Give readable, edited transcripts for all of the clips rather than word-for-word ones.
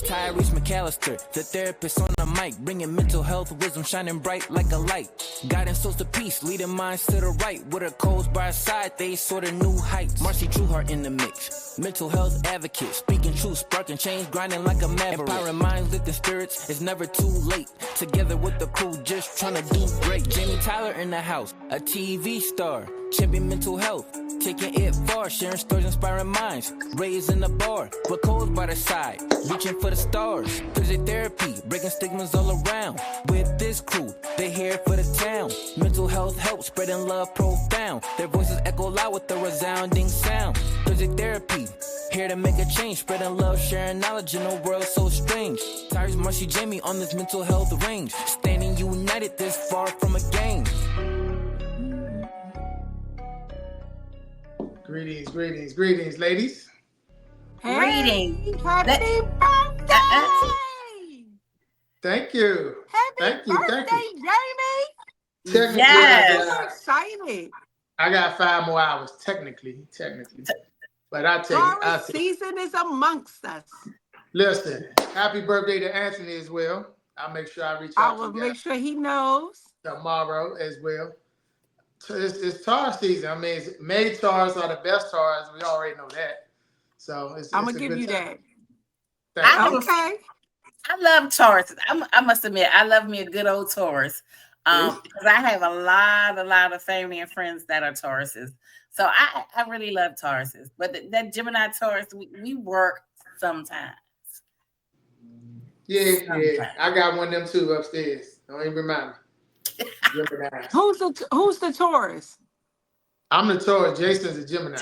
Tyrese McAllister, the therapist on the mic, bringing mental health wisdom, shining bright like a light. Guiding souls to peace, leading minds to the right. With her codes by her side, they soar to new heights. Marcy Trueheart in the mix, mental health advocate, speaking truth, sparking change, grinding like a maverick. Empowering minds, lifting spirits, it's never too late. Together with the crew, just trying to do great. Jamie Tyler in the house, a TV star, champion mental health, taking it far, sharing stories, inspiring minds, raising the bar, with codes by the side, reaching for the stars. Music therapy, breaking stigmas all around. With this crew, they here for the town. Mental health help, spreading love profound. Their voices echo loud with a resounding sound. Music therapy, here to make a change, spreading love, sharing knowledge in a world so strange. Tyreese, Marcy, Jamie on this mental health range, standing united this far from a game. Greetings, greetings, greetings, ladies. Hey, Greetings. Happy birthday! Thank you. Happy birthday, Jamie! Technically, Yes. I'm excited. I got 5 more hours, technically. But I'll tell you. Taurus season is amongst us. Listen, happy birthday to Anthony as well. I'll make sure I reach I out will to you make guys sure he knows. tomorrow as well. It's Taurus season. I mean, May Taurus are the best Taurus. We already know that. So I'm going to give you time. that. Okay. I love Taurus. I must admit, I love me a good old Taurus. Because I have a lot of family and friends that are Tauruses. So I really love Tauruses. But that Gemini Taurus, we work sometimes. Yeah. I got one of them too upstairs. Don't even remind me. Who's the Taurus? I'm the Taurus. Jason's a Gemini.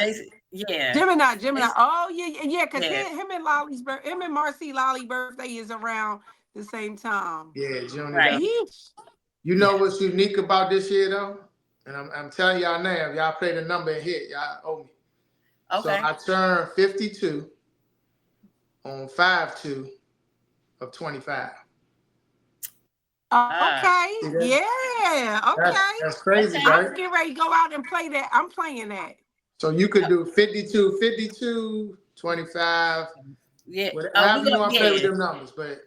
Yeah. Gemini. Oh, yeah. Because him and Marcy Lolly's birthday is around the same time. Yeah, June. Right. You know what's unique about this year, though? And I'm telling y'all now, if y'all play the number and hit, y'all owe me. Okay. So I turned 52 on 5/2 of 25. Okay. Yeah. Okay. That's crazy, I'm right? getting ready to go out and play that. I'm playing that. So you could do 52, 25. Yeah. However you want to play with them numbers, but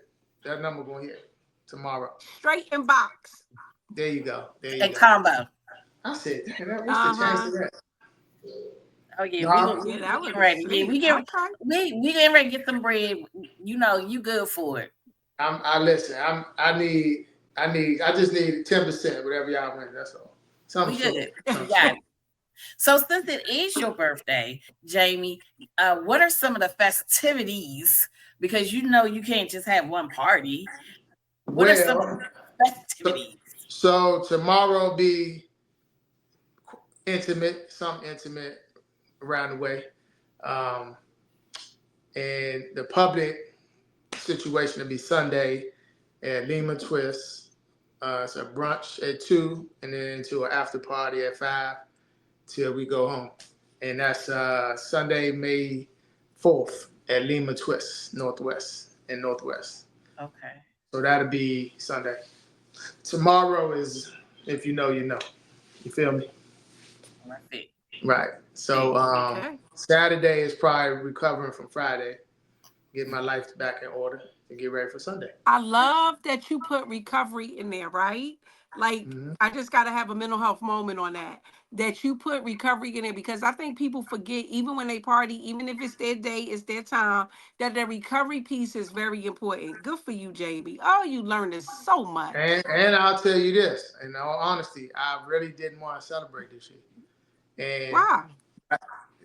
that number going to hit tomorrow. Straight in box. There you go. Combo. I said, what's the chance of that? Oh yeah, No, we getting ready. Yeah, we getting ready to get some bread. You know, you good for it. I listen. I just need 10%, whatever y'all win. That's all. We good. Got it. So since it is your birthday, Jamie, what are some of the festivities? Because you know you can't just have one party. What are some of the festivities? So tomorrow will be intimate, something intimate around the way. And the public situation will be Sunday at Lima Twist. It's a brunch at 2 and then to an after party at 5 till we go home. And that's Sunday, May 4th at Lima Twist, Northwest. Okay. So that'll be Sunday. Tomorrow is, if you know, you know. You feel me? That's it. Right. So Saturday is probably recovering from Friday, getting my life back in order and get ready for Sunday. I love that you put recovery in there, right? Like, I just got to have a mental health moment on that you put recovery in there, because I think people forget, even when they party, even if it's their day, it's their time, that the recovery piece is very important. Good for you, JB. Oh, you learned so much. And I'll tell you this, in all honesty, I really didn't want to celebrate this year. And why?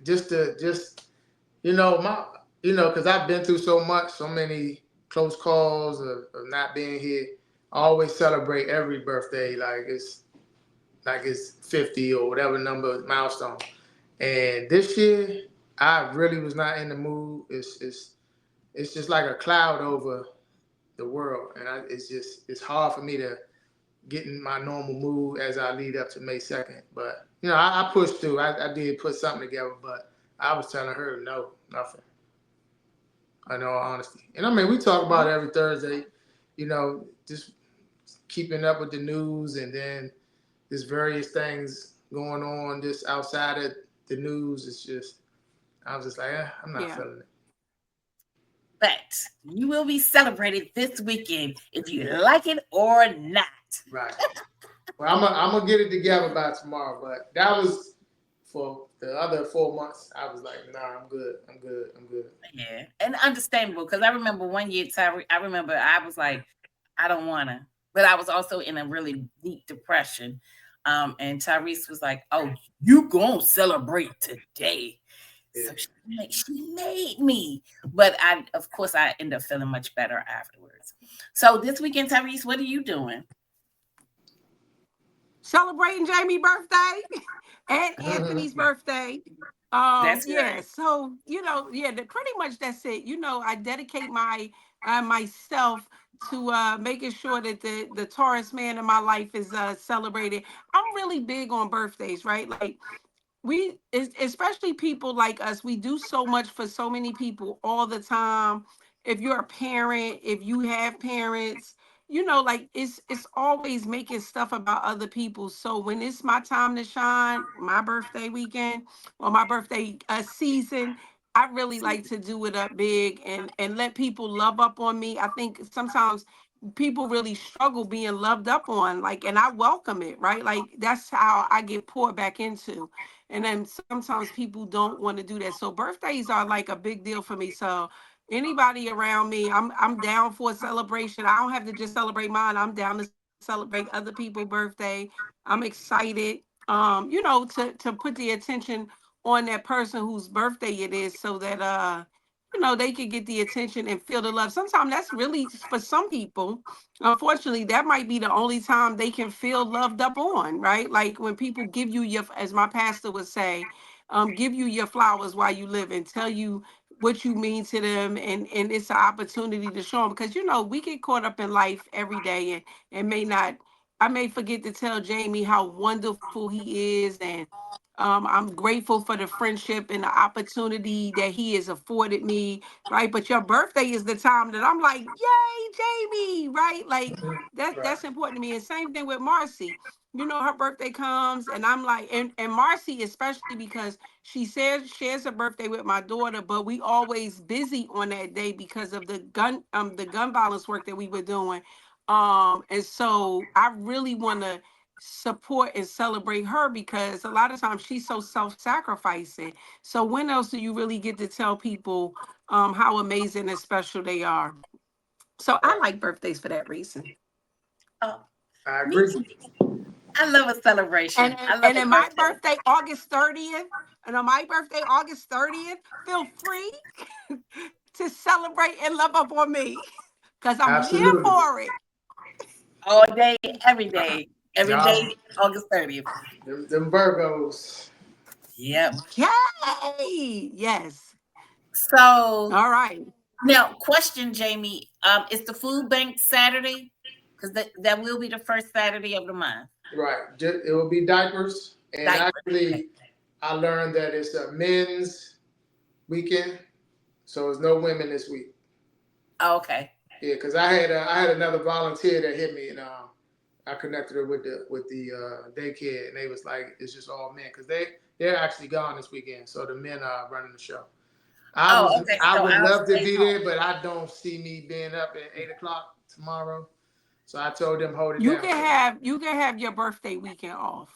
Just because I've been through so much, so many close calls of not being here. I always celebrate every birthday like it's 50 or whatever number milestone. And this year, I really was not in the mood. It's just like a cloud over the world, and it's hard for me to get in my normal mood as I lead up to May 2nd. But I pushed through. I did put something together, but I was telling her no, nothing. In all honesty, and I mean we talk about it every Thursday. Just keeping up with the news, and then there's various things going on just outside of the news. It's just, I was just like, I'm not feeling it. but you will be celebrated this weekend if you like it or not. Right. Well, I'm gonna get it together by tomorrow. But that was for the other 4 months. I was like, nah, I'm good. I'm good. I'm good. Yeah, and understandable because I remember one year, Tyreese. I remember I was like, I don't wanna, but I was also in a really deep depression. And Tyreese was like, "Oh, you gonna celebrate today?" Yeah. So she made me, but of course, I ended up feeling much better afterwards. So this weekend, Tyreese, what are you doing? Celebrating Jamie's birthday and Anthony's birthday. That's Yeah, right. so yeah, pretty much that's it. I dedicate myself to making sure that the Taurus man in my life is celebrated. I'm really big on birthdays, right? Like especially people like us, we do so much for so many people all the time. If you're a parent, if you have parents, like it's always making stuff about other people. So when it's my time to shine, my birthday weekend or my birthday season, I really like to do it up big and let people love up on me. I think sometimes people really struggle being loved up on, like, and I welcome it, right? Like that's how I get poured back into. And then sometimes people don't want to do that. So birthdays are like a big deal for me. So anybody around me, I'm down for a celebration. I don't have to just celebrate mine. I'm down to celebrate other people's birthday. I'm excited, to put the attention on that person whose birthday it is, so that they can get the attention and feel the love. Sometimes that's really for some people. Unfortunately, that might be the only time they can feel loved up on, right? Like when people give you your, as my pastor would say, give you your flowers while you live and tell you what you mean to them, and it's an opportunity to show them, because we get caught up in life every day, and may not. I may forget to tell Jamie how wonderful he is, and I'm grateful for the friendship and the opportunity that he has afforded me, right? But your birthday is the time that I'm like, yay, Jamie, right? Like Right. that's important to me. And same thing with Marcy. Her birthday comes, and I'm like, and Marcy, especially because she says shares her birthday with my daughter, but we always busy on that day because of the gun violence work that we were doing. And so I really want to support and celebrate her, because a lot of times she's so self-sacrificing. So when else do you really get to tell people how amazing and special they are? So I Right. like birthdays for that reason. Oh, I me agree. too. I love a And celebration. and, I love and a in my birthday. birthday, August 30th, and on my birthday, August 30th, feel free to celebrate and love up on me, because I'm here Absolutely. for it. All day, every day. Every Y'all, day, August 30th. them Virgos. Yep. Yay! Yes. So All right. now, question, Jamie. Is the food bank Saturday? Because that will be the first Saturday of the month. Right. It will be diapers. And Diapers. Okay. actually, I learned that it's a men's weekend, so it's no women this week. Oh, okay. Yeah, because I had another volunteer that hit me, and I connected her with the daycare, and they was like, it's just all men, because they're actually gone this weekend, so the men are running the show. I Oh, was okay. I So would I'll love to stay be home. there, but I don't see me being up at 8 o'clock tomorrow. So I told them hold it You down can for me. have you can have your birthday weekend off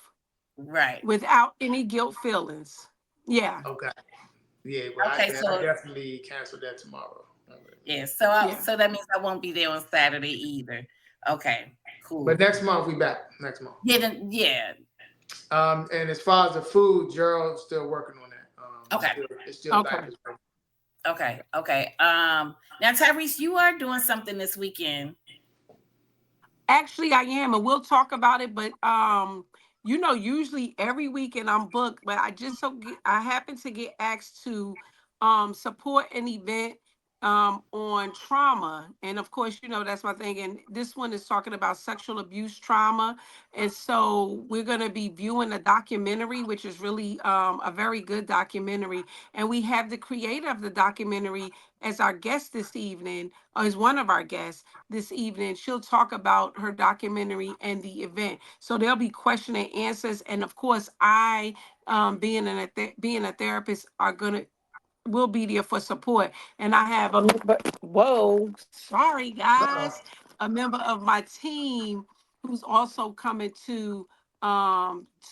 Right. without any guilt feelings. Yeah. Okay. Yeah, well Okay. I So definitely canceled that tomorrow. yeah. Yeah. So that means I won't be there on Saturday either. Okay. But Cool. next month we back. Next month. Yeah. Yeah. And as far as the food, Gerald's still working on that. Okay. It's still Okay. diapers. Okay. Okay. Now Tyreese, you are doing something this weekend. Actually, I am, and we'll talk about it. But usually every weekend I'm booked, but I happen to get asked to support an event on trauma, and of course, that's my thing. And this one is talking about sexual abuse trauma, and so we're gonna be viewing a documentary, which is really a very good documentary, and we have the creator of the documentary as our guest this evening, or as one of our guests this evening. She'll talk about her documentary and the event. So there'll be question and answers, and of course, I, being a therapist, are gonna we'll be there for support. And I have a member, whoa, sorry Uh-oh. guys, a member of my team who's also coming to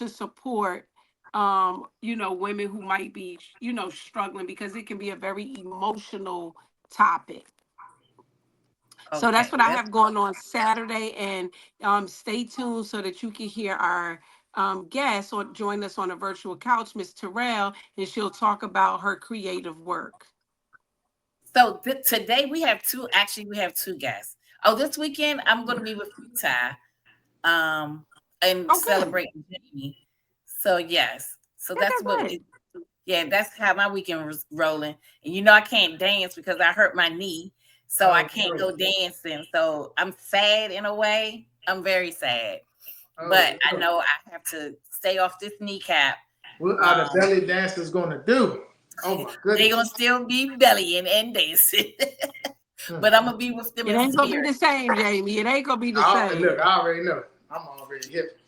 support women who might be struggling, because it can be a very emotional topic. So Okay, that's what I that's have going on Saturday, and stay tuned so that you can hear our guest or join us on a virtual couch, Miss Terrell, and she'll talk about her creative work. so today we have two. Actually, we have two guests. Oh, this weekend I'm going to be with you, Ty, and Oh, good. celebrating Jamie. So yes, so Good, that's good, what. good. Yeah, that's how my weekend was rolling. And I can't dance because I hurt my knee, so I Oh can't no. go dancing. So I'm sad in a way. I'm very sad, but Oh I no. know I have to stay off this kneecap. What are the Um, belly dancers gonna do? Oh my they goodness. gonna still be bellying and dancing, Hmm. but I'm gonna be with them It in ain't gonna be the spirit. same, Jamie. It ain't gonna be the Look, same. I already know. I'm already hip.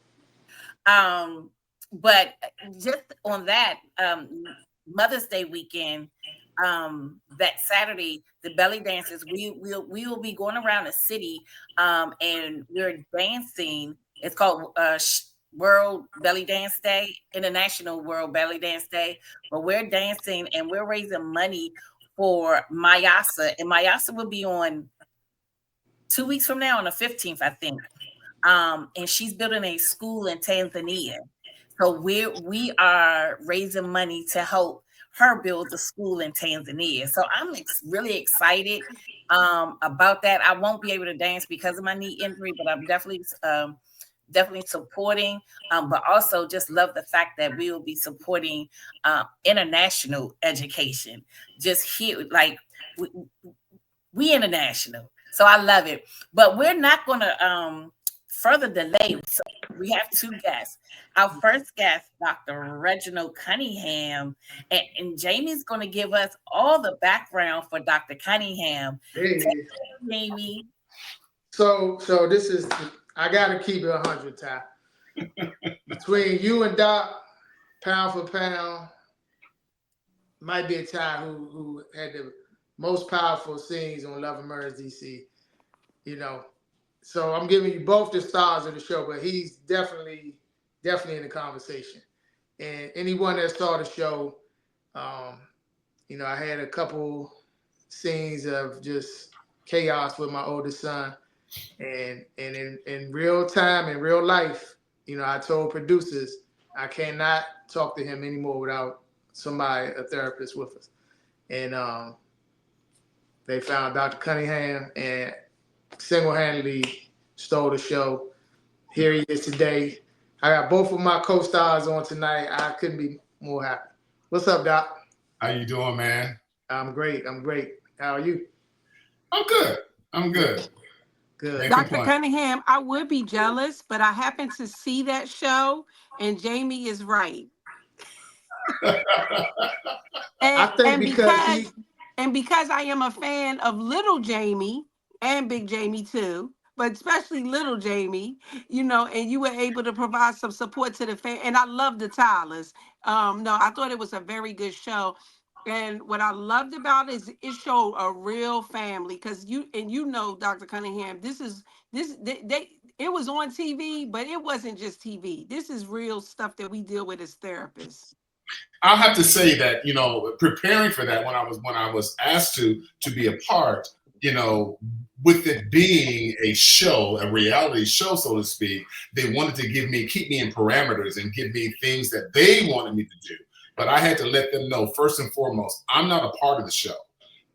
Um, but just on that Mother's Day weekend, that Saturday, the belly dancers, we will be going around the city, and we're dancing. It's called World Belly Dance Day, International World Belly Dance Day. But we're dancing and we're raising money for Mayasa, and Mayasa will be on 2 weeks from now on the 15th, I think. And she's building a school in Tanzania. So we are raising money to help her build a school in Tanzania. So I'm really excited about that. I won't be able to dance because of my knee injury, but I'm definitely supporting. But also just love the fact that we will be supporting international education. Just here, like we, we international. So I love it. But we're not going to further delay. So we have two guests. Our first guest, Dr. Reginald Cunningham, and Jamie's going to give us all the background for Dr. Cunningham. There he Take is. it, Jamie. So this is. I gotta keep it 100, Ty. Between you and Doc, pound for pound, might be a Ty who had the most powerful scenes on Love and Murders DC. You know, so I'm giving you both the stars of the show, but he's definitely in the conversation. And anyone that saw the show, um, I had a couple scenes of just chaos with my oldest son, and in real time, in real life, I told producers I cannot talk to him anymore without somebody, a therapist, with us. And they found Dr. Cunningham and single-handedly stole the show. Here he is today. I got both of my co-stars on tonight. I couldn't be more happy. What's up, Doc? How you doing, man? I'm great. How are you? I'm good. I'm good. Good. Can't Dr. complain. Cunningham, I would be jealous, but I happened to see that show, and Jamie is right. I And think and because he, because I am a fan of little Jamie and big Jamie too, but especially little Jamie, and you were able to provide some support to the fan. And I love the Tylers. No, I thought it was a very good show. And what I loved about it is it showed a real family, because Dr. Cunningham, they it was on TV, but it wasn't just TV. This is real stuff that we deal with as therapists. I'll have to say that, preparing for that when I was asked to be a part, with it being a show, a reality show, so to speak, they wanted to keep me in parameters and give me things that they wanted me to do. But I had to let them know, first and foremost, I'm not a part of the show.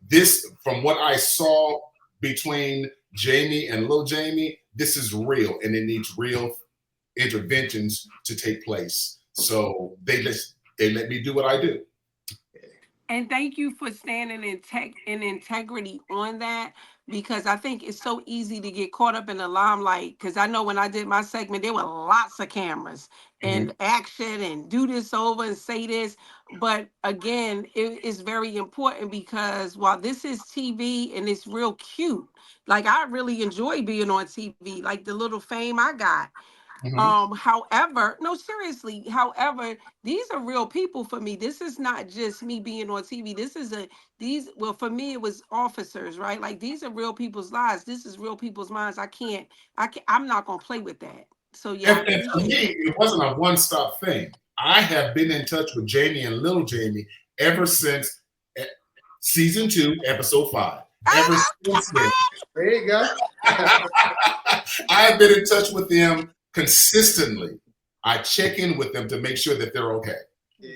This, from what I saw between Jamie and Lil Jamie, this is real, and it needs real interventions to take place. So they let me do what I do. And thank you for standing in integrity on that, because I think it's so easy to get caught up in the limelight. Because I know when I did my segment, there were lots of cameras and action and do this over and say this. But again, it is very important, because while this is TV and it's real cute, like I really enjoy being on TV, like the little fame I got. However, no, seriously, however, these are real people for me. This is not just me being on TV. Well, for me, it was officers, right? Like, these are real people's lives. This is real people's minds. I'm not going to play with that. So yeah, And for me, it wasn't a one-stop thing. I have been in touch with Jamie and little Jamie ever since season 2, episode 5. Ever since then. There you go. I have been in touch with them consistently. I check in with them to make sure that they're okay.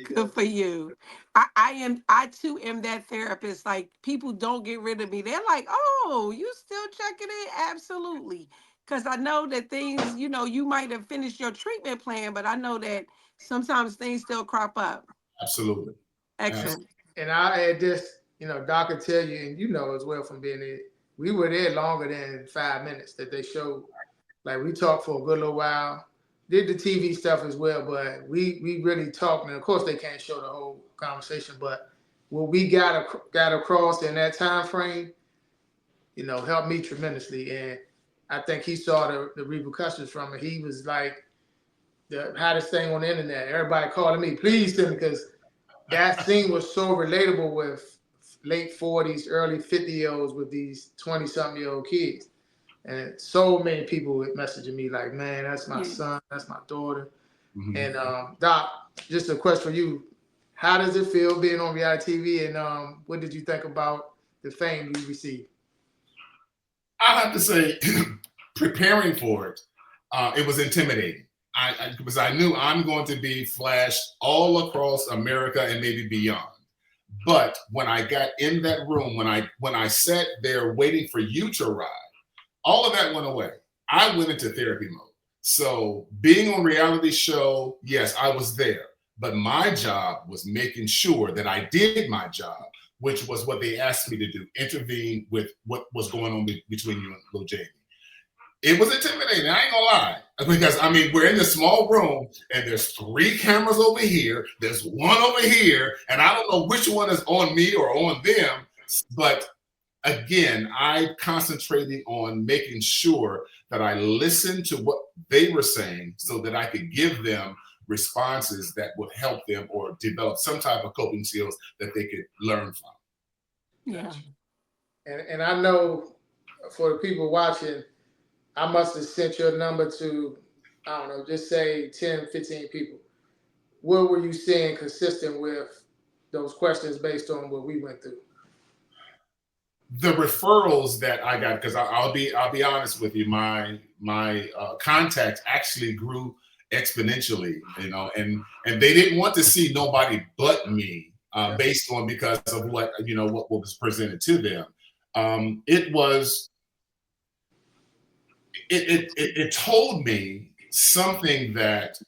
Good for you. I too am that therapist. Like, people don't get rid of me. They're like, oh, you still checking in? Absolutely. Because I know that things, you might have finished your treatment plan, but I know that sometimes things still crop up. Absolutely. Excellent. And I had just, Doc could tell you, and as well from being there, we were there longer than 5 minutes that they showed. Like, we talked for a good little while, did the TV stuff as well, but we really talked. And of course, they can't show the whole conversation, but what we got across in that time frame, helped me tremendously. And I think he saw the repercussions from it. He was like the hottest thing on the internet. Everybody calling me, please tell me, because that scene was so relatable with late 40s, early 50-year-olds with these 20-something-year-old kids. And so many people were messaging me like, man, that's my son, that's my daughter. Mm-hmm. And Doc, just a question for you. How does it feel being on reality TV, and what did you think about the fame you received? I have to say, preparing for it, it was intimidating. Because I knew I'm going to be flashed all across America and maybe beyond. But when I got in that room, when I sat there waiting for you to arrive, all of that went away. I went into therapy mode. So being on reality show, yes, I was there. But my job was making sure that I did my job, which was what they asked me to do, intervene with what was going on between you and little Jamie. It was intimidating, I ain't gonna lie. Because, we're in this small room, and there's 3 cameras over here, there's 1 over here, and I don't know which one is on me or on them. But again, I concentrated on making sure that I listened to what they were saying so that I could give them responses that would help them or develop some type of coping skills that they could learn from. Yeah. And I know for the people watching, I must have sent your number to, I don't know, just say 10, 15 people. What were you seeing consistent with those questions based on what we went through? The referrals that I got, because I'll be honest with you, my contacts actually grew exponentially, and they didn't want to see nobody but me, based on because of what was presented to them. It told me something that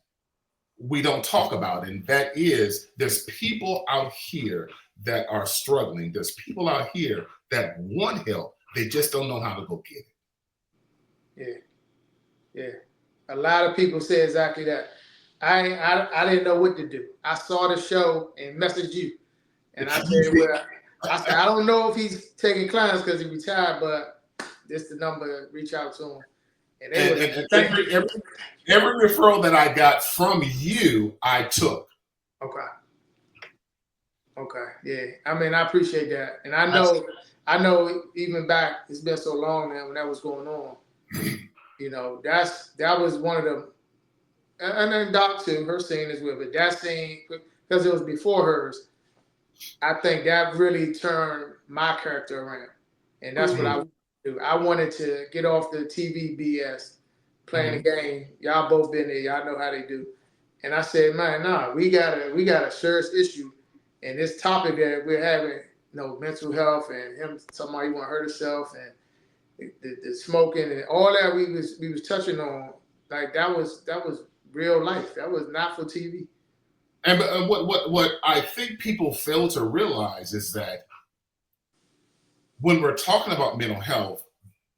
we don't talk about, and that is there's people out here that are struggling. There's people out here that want help. They just don't know how to go get it. Yeah. A lot of people say exactly that. I didn't know what to do. I saw the show and messaged you, and I said, I don't know if he's taking clients because he retired, but this is the number. Reach out to him. And every referral that I got from you, I took. Okay. Yeah. I appreciate that. And I know even back, it's been so long now when that was going on, that was one of them. And then Doc too, her scene as well, but that scene, because it was before hers, I think that really turned my character around. And that's what I wanted to do. I wanted to get off the TV BS, playing the game. Y'all both been there. Y'all know how they do. And I said, man, we got a serious issue. And this topic that we're having, mental health and him talking about he want to hurt himself and the smoking and all that we was touching on, like that was real life. That was not for TV. And what I think people fail to realize is that when we're talking about mental health,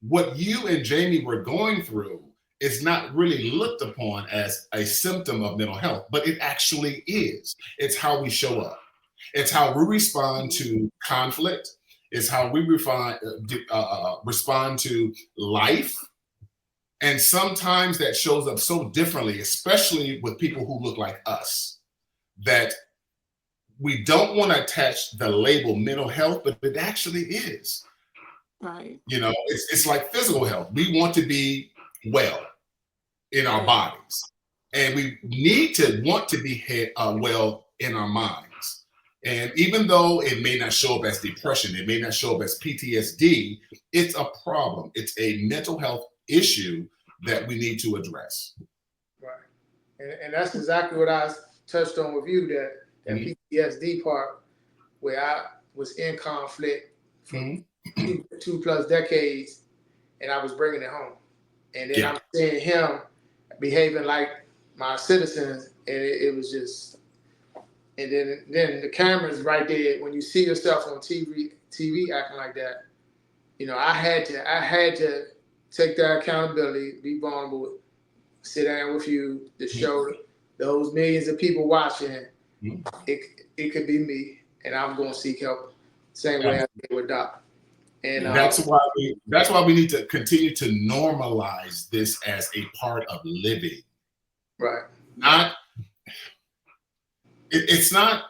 what you and Jamie were going through is not really looked upon as a symptom of mental health, but it actually is. It's how we show up. It's how we respond to conflict. It's how we respond to life. And sometimes that shows up so differently, especially with people who look like us, that we don't want to attach the label mental health, but it actually is. Right. You know, it's like physical health. We want to be well in our bodies, and we need to want to be well in our minds. And even though it may not show up as depression, it may not show up as PTSD, it's a problem. It's a mental health issue that we need to address. Right. And that's exactly what I touched on with you, that PTSD part, where I was in conflict for 2+ decades, and I was bringing it home. And then I'm seeing him behaving like my citizens, and it was just, and then the camera's right there. When you see yourself on TV acting like that, you know, I had to take that accountability, be vulnerable, sit down with you to show those millions of people watching, it could be me, and I'm going to seek help, same way I did with Doc. And that's why we need to continue to normalize this as a part of living. Right. It's not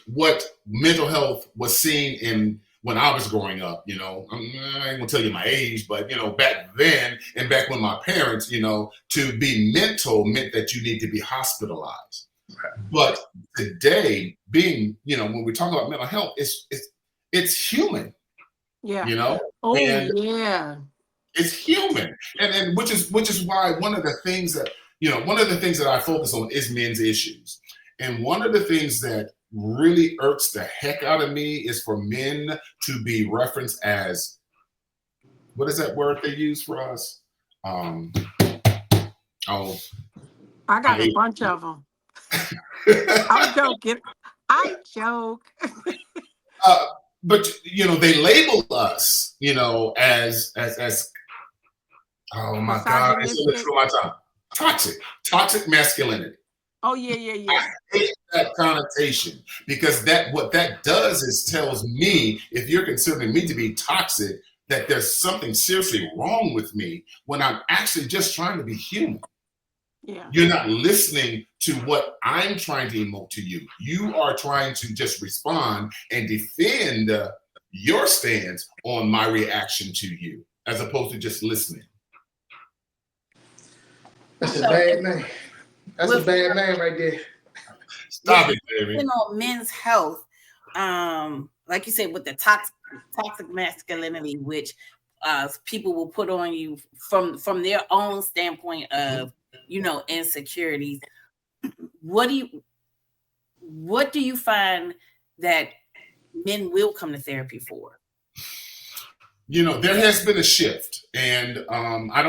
what mental health was seen in when I was growing up. You know, I ain't gonna tell you my age, but you know, back then and back when my parents, you know, to be mental meant that you need to be hospitalized. Right. But today, being, you know, when we talk about mental health, it's human. Yeah. You know? Oh, and yeah. It's human. And which is why one of the things that I focus on is men's issues. And one of the things that really irks the heck out of me is for men to be referenced as, what is that word they use for us? I got a bunch of them. I'm joking. I joke. But you know, they label us, you know, as oh my God, it's so much for my time. Toxic masculinity. Oh yeah. I hate that connotation, because what that does is tells me, if you're considering me to be toxic, that there's something seriously wrong with me, when I'm actually just trying to be human. Yeah. You're not listening to what I'm trying to emote to you. You are trying to just respond and defend your stance on my reaction to you, as opposed to just listening. That's a bad man. That's a bad man right there. Stop it, baby. You know, men's health, like you said, with the toxic masculinity, which people will put on you from their own standpoint of, you know, insecurities. What do you find that men will come to therapy for? You know, there has been a shift, and I'm not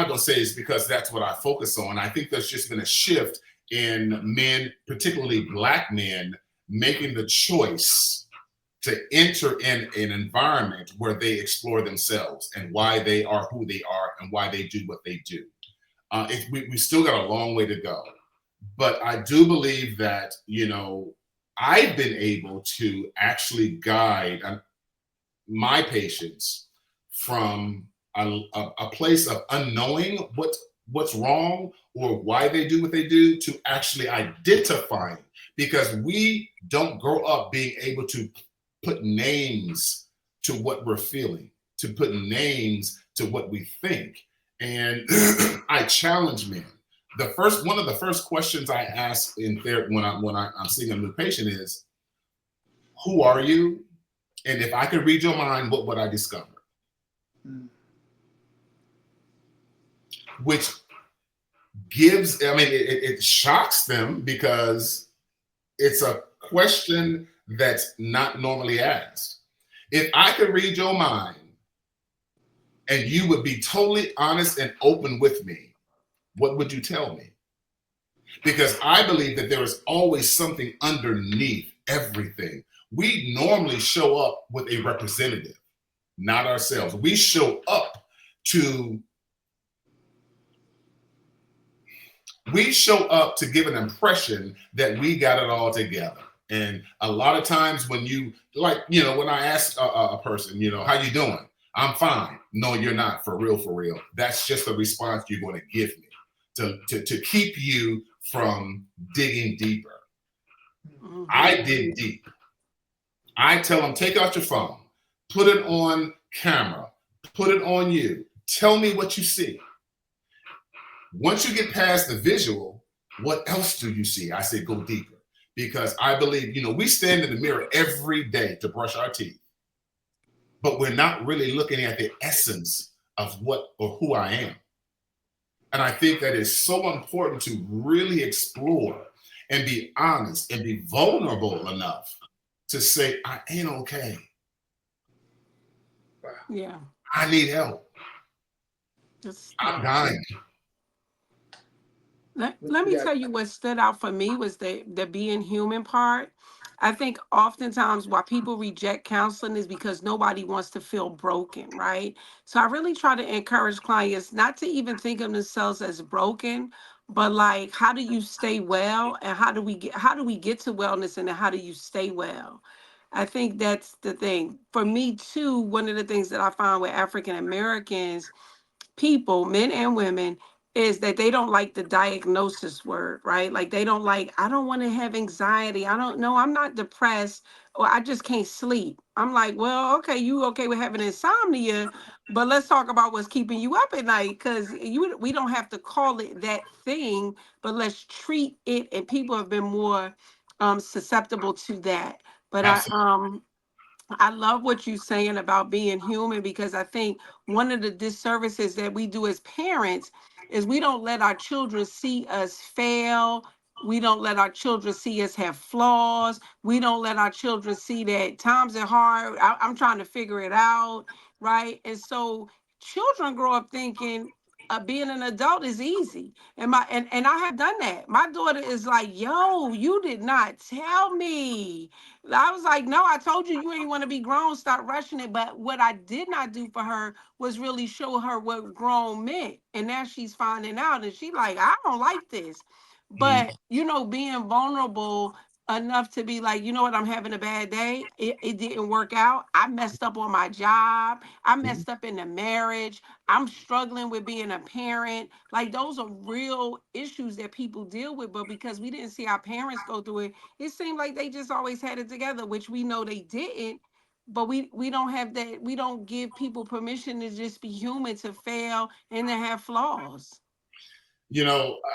going to say it's because that's what I focus on. I think there's just been a shift in men, particularly Black men, making the choice to enter in an environment where they explore themselves and why they are who they are and why they do what they do. We still got a long way to go, but I do believe that, you know, I've been able to actually guide my patients from a place of unknowing what's wrong or why they do what they do, to actually identifying, because we don't grow up being able to put names to what we're feeling, to put names to what we think. And I challenge men. One of the first questions I ask in therapy when I'm seeing a new patient is, who are you? And if I could read your mind, what would I discover? Which gives, it shocks them, because it's a question that's not normally asked. If I could read your mind and you would be totally honest and open with me, what would you tell me? Because I believe that there is always something underneath everything. We normally show up with a representative, not ourselves. We show up to give an impression that we got it all together. And a lot of times when when I ask a person, you know, how you doing? I'm fine. No, you're not, for real, for real. That's just the response you're going to give me to keep you from digging deeper. Mhm. I dig deep. I tell them, take out your phone, put it on camera, put it on you. Tell me what you see. Once you get past the visual, what else do you see? I say, go deeper. Because I believe, we stand in the mirror every day to brush our teeth, but we're not really looking at the essence of what or who I am. And I think that is so important to really explore and be honest and be vulnerable enough to say, I ain't okay. Yeah. I need help. I'm dying. Let me tell you what stood out for me was the being human part. I think oftentimes why people reject counseling is because nobody wants to feel broken, right? So I really try to encourage clients not to even think of themselves as broken, but like, how do you stay well, and how do we get to wellness, and then how do you stay well? I think that's the thing. For me too, one of the things that I find with African Americans people, men and women, is that they don't like the diagnosis word, right? Like they don't like, I don't want to have anxiety. I don't know. I'm not depressed, or I just can't sleep. I'm like, well, okay, you okay with having insomnia, but let's talk about what's keeping you up at night, because we don't have to call it that thing, but let's treat it. And people have been more susceptible to that. But Absolutely. I love what you're saying about being human, because I think one of the disservices that we do as parents is we don't let our children see us fail. We don't let our children see us have flaws. We don't let our children see that times are hard. I'm trying to figure it out, right? And so children grow up thinking being an adult is easy. And I have done that. My daughter is like, yo, you did not tell me. I was like, no, I told you ain't want to be grown. Start rushing it. But what I did not do for her was really show her what grown meant. And now she's finding out, and she like, I don't like this. But being vulnerable enough to be like, you know what, I'm having a bad day. It didn't work out. I messed up on my job. I messed up in the marriage. I'm struggling with being a parent. Like those are real issues that people deal with. But because we didn't see our parents go through it, it seemed like they just always had it together, which we know they didn't. But we don't have that. We don't give people permission to just be human, to fail, and to have flaws.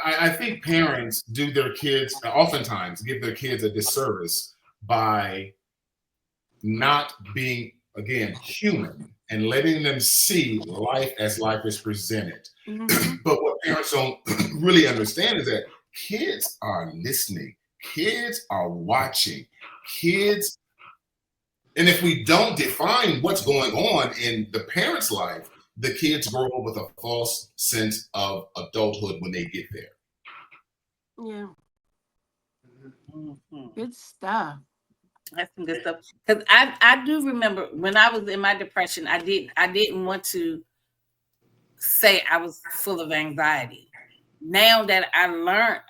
I think parents do their kids, oftentimes give their kids a disservice by not being, again, human and letting them see life as life is presented. But what parents don't really understand is that kids are listening, kids are watching, kids. And if we don't define what's going on in the parent's life, the kids grow up with a false sense of adulthood when they get there. Yeah. Good stuff. That's some good stuff. Because I do remember when I was in my depression, I didn't want to say I was full of anxiety. Now that I learned,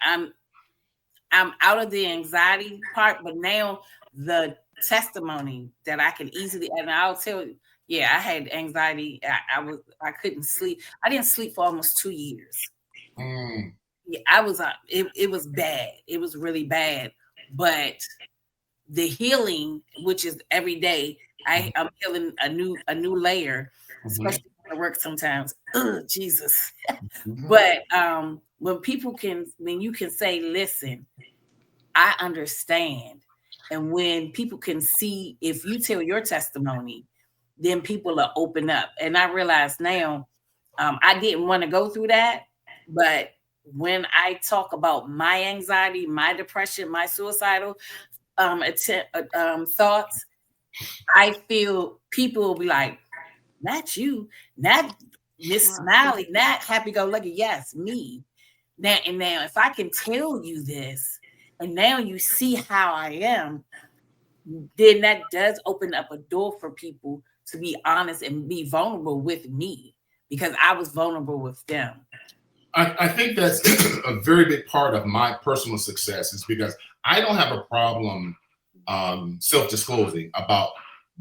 I'm out of the anxiety part, but now the testimony that I can easily, and I'll tell you, yeah, I had anxiety. I couldn't sleep. I didn't sleep for almost 2 years. Yeah, I was it was bad. It was really bad. But the healing, which is every day, I'm healing a new layer, especially when I work sometimes. Ugh, Jesus. But when you can say, listen, I understand. And when people can see, if you tell your testimony, then people will open up. And I realize now, I didn't want to go through that. But when I talk about my anxiety, my depression, my suicidal thoughts, I feel people will be like, not you, not Miss Smiley, not happy-go-lucky. Yes, me. Now, if I can tell you this, and now you see how I am, then that does open up a door for people to be honest and be vulnerable with me, because I was vulnerable with them. I think that's a very big part of my personal success, is because I don't have a problem self-disclosing about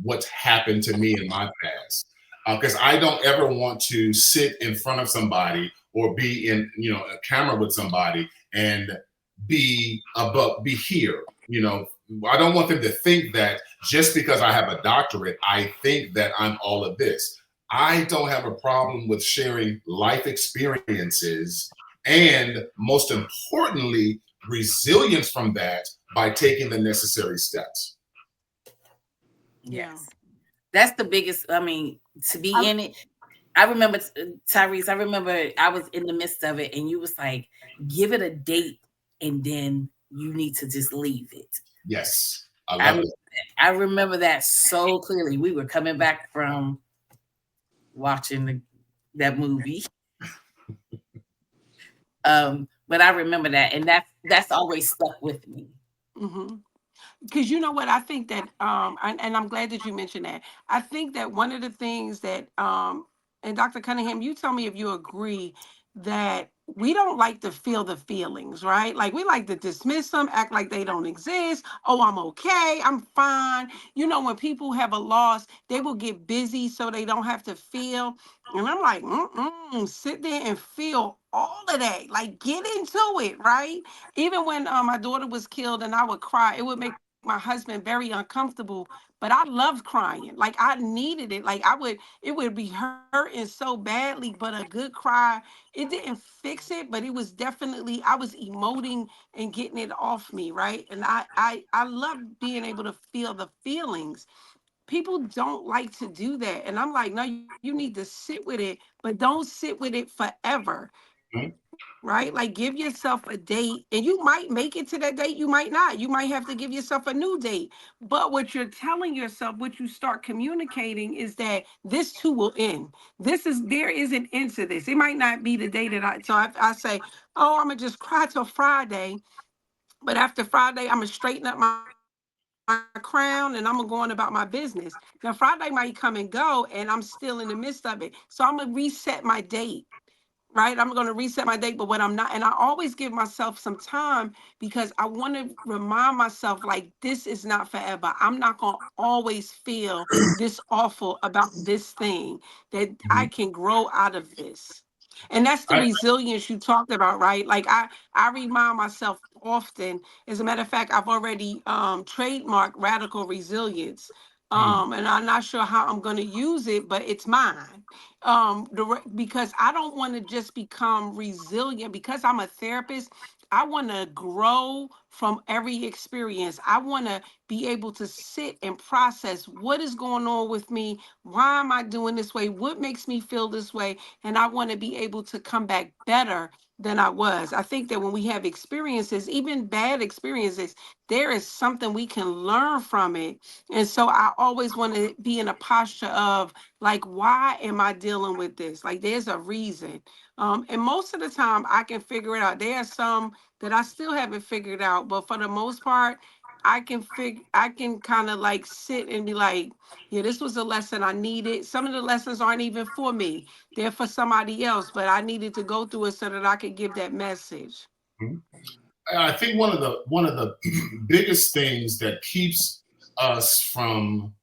what's happened to me in my past. because I don't ever want to sit in front of somebody or be in, a camera with somebody and be here. I don't want them to think that just because I have a doctorate, I think that I'm all of this. I don't have a problem with sharing life experiences and, most importantly, resilience from that by taking the necessary steps. Yes. That's the biggest, to be in it. I remember, Tyreese, I remember I was in the midst of it and you was like, give it a date and then you need to just leave it. Yes. I love it. I remember that so clearly. We were coming back from watching that movie. But I remember that, and that's always stuck with me. Mm-hmm. Because you know what, I think that and I'm glad that you mentioned that. I think that one of the things that and Dr. Cunningham, you tell me if you agree that we don't like to feel the feelings, right? Like we like to dismiss them, act like they don't exist. Oh, I'm okay, I'm fine. When people have a loss, they will get busy so they don't have to feel. And I'm like, sit there and feel all of that. Like get into it, right? Even when my daughter was killed and I would cry, it would make my husband very uncomfortable, but I loved crying. Like I needed it. Like it would be hurting so badly, but a good cry, it didn't fix it, but it was definitely, I was emoting and getting it off me, right? And I love being able to feel the feelings. People don't like to do that. And I'm like, no, you need to sit with it, but don't sit with it forever. Mhm. Right? Like give yourself a date and you might make it to that date, you might not. You might have to give yourself a new date. But what you're telling yourself, what you start communicating is that this too will end. There is an end to this. It might not be the day that I say, oh, I'm gonna just cry till Friday. But after Friday, I'm gonna straighten up my crown and I'm gonna go on about my business. Now Friday might come and go and I'm still in the midst of it. So I'm gonna reset my date, right? I'm going to reset my date, but what I'm not, and I always give myself some time because I want to remind myself like this is not forever. I'm not going to always feel this awful about this thing, that I Mhm. can grow out of this. And that's the I, resilience you talked about, right? Like I remind myself often. As a matter of fact, I've already trademarked radical resilience. mm, And I'm not sure how I'm going to use it, but it's mine. Because I don't want to just become resilient because I'm a therapist. I want to grow from every experience. I want to be able to sit and process what is going on with me. Why am I doing this way? What makes me feel this way? And I want to be able to come back better than I was. I think that when we have experiences, even bad experiences, there is something we can learn from it. And so I always want to be in a posture of like, why am I dealing with this? Like, there's a reason. And most of the time, I can figure it out. There are some that I still haven't figured out, but for the most part, I can kind of like sit and be like, yeah, this was a lesson I needed. Some of the lessons aren't even for me. They're for somebody else, but I needed to go through it so that I could give that message. mhm. I think one of the biggest things that keeps us from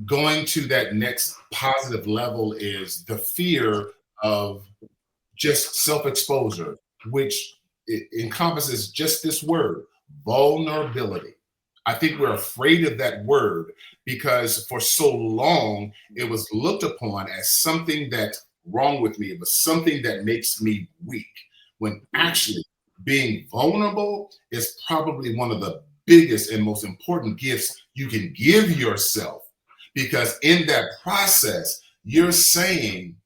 going to that next positive level is the fear of just self-exposure, which encompasses just this word, vulnerability. I think we're afraid of that word because for so long it was looked upon as something that's wrong with me. It was something that makes me weak. When actually being vulnerable is probably one of the biggest and most important gifts you can give yourself. Because in that process, you're saying,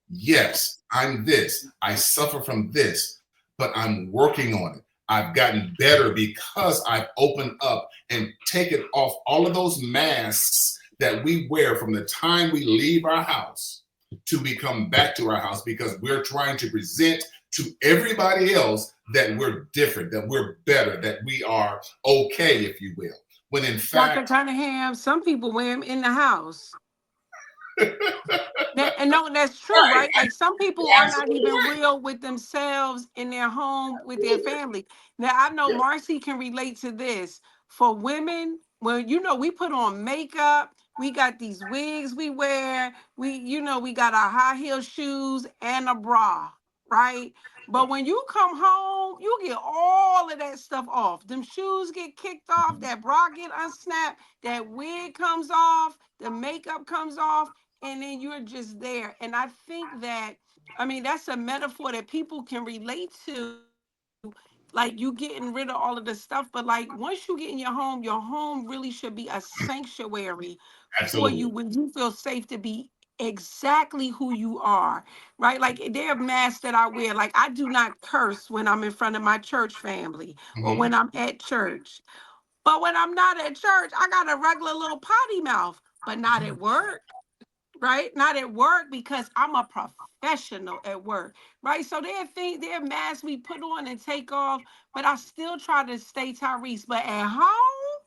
yes, I'm this. I suffer from this, but I'm working on it. I've gotten better because I've opened up and taken off all of those masks that we wear from the time we leave our house to we come back to our house because we're trying to present to everybody else that we're different, that we're better, that we are okay, if you will. When in Dr. fact, Cunningham, some people wear them in the house. And no, that's true, right, right? Like some people are not absolutely even right. real with themselves in their home with their family. Now I know Yeah. Marcy can relate to this. For women, well, we put on makeup, We got these wigs we wear. We got our high heel shoes and a bra, right? But when you come home, you get all of that stuff off. Them shoes get kicked off, that bra get unsnapped, that wig comes off, the makeup comes off, and then you're just there. And I think that, I mean, that's a metaphor that people can relate to. Like you getting rid of all of the stuff, but like once you get in your home really should be a sanctuary for you Absolutely. when you feel safe to be exactly who you are, right? Like there are masks that I wear. Like I do not curse when I'm in front of my church family or Mm-hmm. when I'm at church. But when I'm not at church, I got a regular little potty mouth, but not at work, right? Not at work because I'm a professional at work, right? So there are masks we put on and take off, but I still try to stay Tyreese. But at home,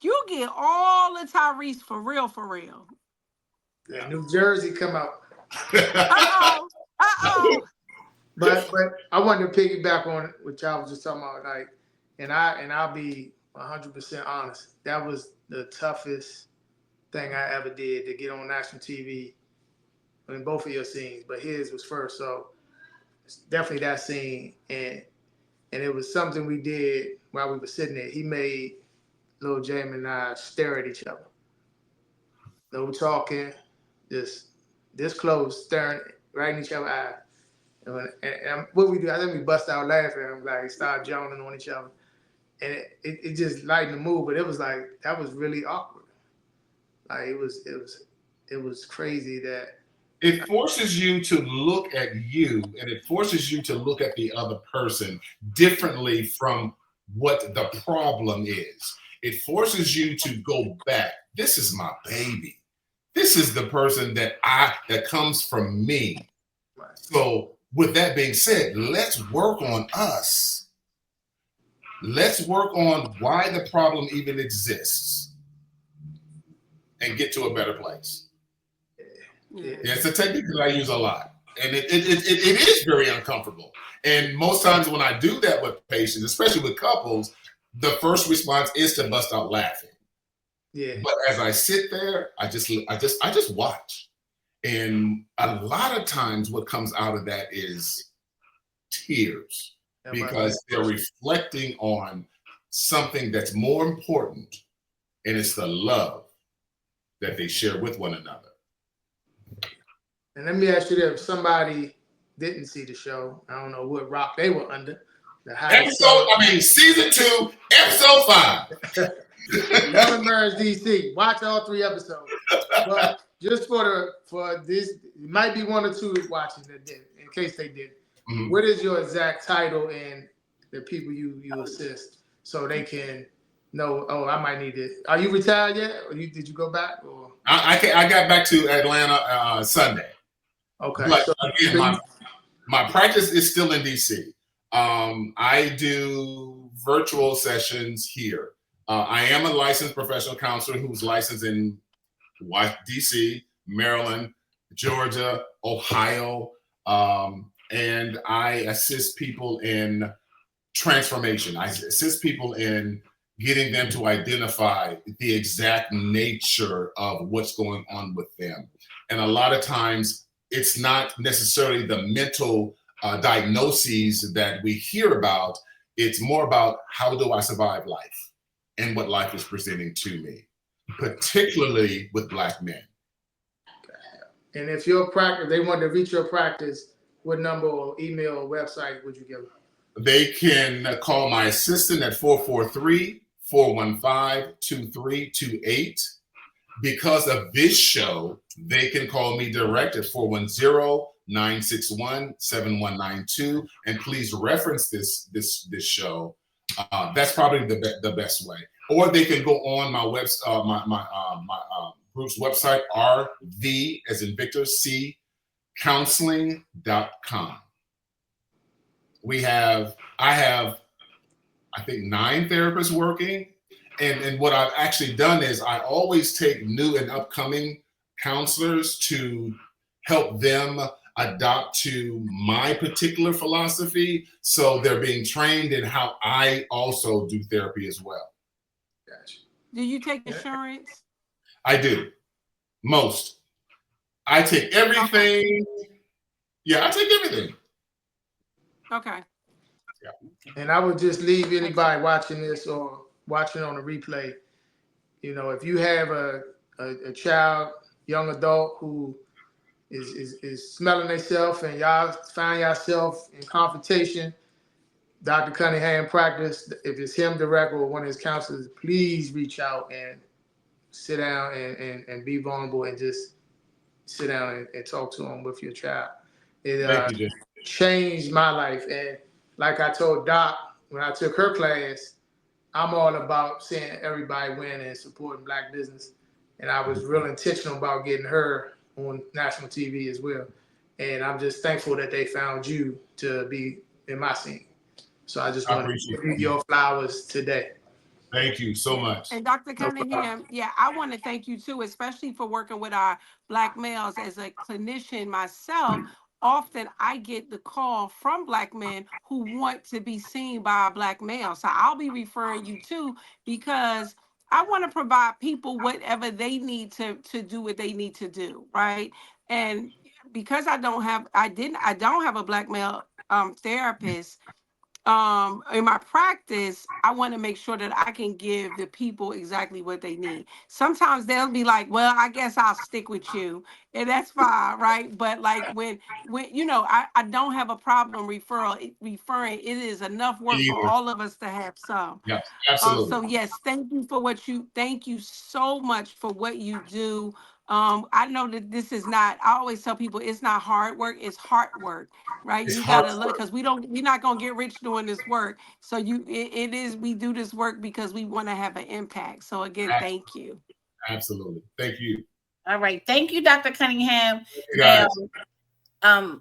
you get all the Tyreese for real, for real. Yeah, New Jersey come out. Uh-oh. Uh-oh. But I wanted to piggyback on what y'all was just talking about, like, and I'll be 100% honest. That was the toughest thing I ever did, to get on national TV. I mean, both of your scenes, but his was first, so it's definitely that scene, and it was something we did while we were sitting there. He made Lil Jamie and I stare at each other, no talking, just this close, staring right in each other's eyes. And what we do, I think we bust out laughing. I'm like, start joning on each other, and it just lightened the mood. But it was like that was really awkward. Like it was crazy that It forces you to look at you, and it forces you to look at the other person differently from what the problem is. It forces you to go back. This is my baby. This is the person that comes from me. So with that being said, let's work on us. Let's work on why the problem even exists and get to a better place. Yeah. It's a technique that I use a lot, and it is very uncomfortable. And most times when I do that with patients, especially with couples, the first response is to bust out laughing. Yeah. But as I sit there, I just watch. And a lot of times what comes out of that is tears, because they're reflecting on something that's more important, and it's the love that they share with one another. And let me ask you this: if somebody didn't see the show, I don't know what rock they were under. Season 2, episode 5. Love and Marriage DC. Watch all 3 episodes. But just for this, it might be 1 or 2 watching that did, in case they did. Mm-hmm. What is your exact title and the people you assist, so they can know? Oh, I might need it. Are you retired yet, or did you go back? Or I got back to Atlanta Sunday. Okay. But again, my practice is still in DC. I do virtual sessions here. I am a licensed professional counselor who's licensed in DC, Maryland, Georgia, Ohio, and I assist people in transformation. I assist people in getting them to identify the exact nature of what's going on with them. And a lot of times, it's not necessarily the mental diagnoses that we hear about. It's more about, how do I survive life and what life is presenting to me, particularly with Black men. And if your practice, they want to reach your practice, what number or email or website would you give them? They can call my assistant at 443-415-2328. Because of this show, they can call me direct at 410-961-7192. And please reference this show. That's probably the best way. Or they can go on my website, my group's website, RV as in Victor C counseling.com. I have I think 9 therapists working. And what I've actually done is I always take new and upcoming counselors to help them adopt to my particular philosophy. So they're being trained in how I also do therapy as well. Gotcha. Do you take insurance? I do. Most. I take everything. Yeah, I take everything. Okay. Yeah. And I would just leave anybody watching this or watching on a replay. You know, if you have a child, young adult who is smelling themselves and y'all find yourself in confrontation, Dr. Cunningham practice, if it's him direct or one of his counselors, please reach out and sit down and be vulnerable and just sit down and talk to him with your child. It Thank you, Jay. changed my life. And like I told Doc when I took her class, I'm all about seeing everybody win and supporting Black business. And I was real intentional about getting her on national TV as well. And I'm just thankful that they found you to be in my scene. So I just I want to appreciate give you it. your flowers today. Thank you so much. And Dr. No problem. Cunningham, yeah, I want to thank you too, especially for working with our Black males. As a clinician myself, often I get the call from Black men who want to be seen by a Black male. So I'll be referring you to, because I want to provide people whatever they need to do what they need to do, right? And because I don't have a Black male therapist in my practice, I want to make sure that I can give the people exactly what they need. Sometimes they'll be like, well, I guess I'll stick with you, and that's fine, right? But like when you know, I don't have a problem referring. It is enough work for Either. all of us to have some. Yeah, absolutely. So yes, thank you so much for what you do. I know that this is not, I always tell people it's not hard work, it's hard work, right? It's You hard gotta look, work. because we're not gonna get rich doing this work. So it is, we do this work because we want to have an impact. So again, thank you. Absolutely. Thank you. All right. Thank you, Dr. Cunningham. You Now, guys.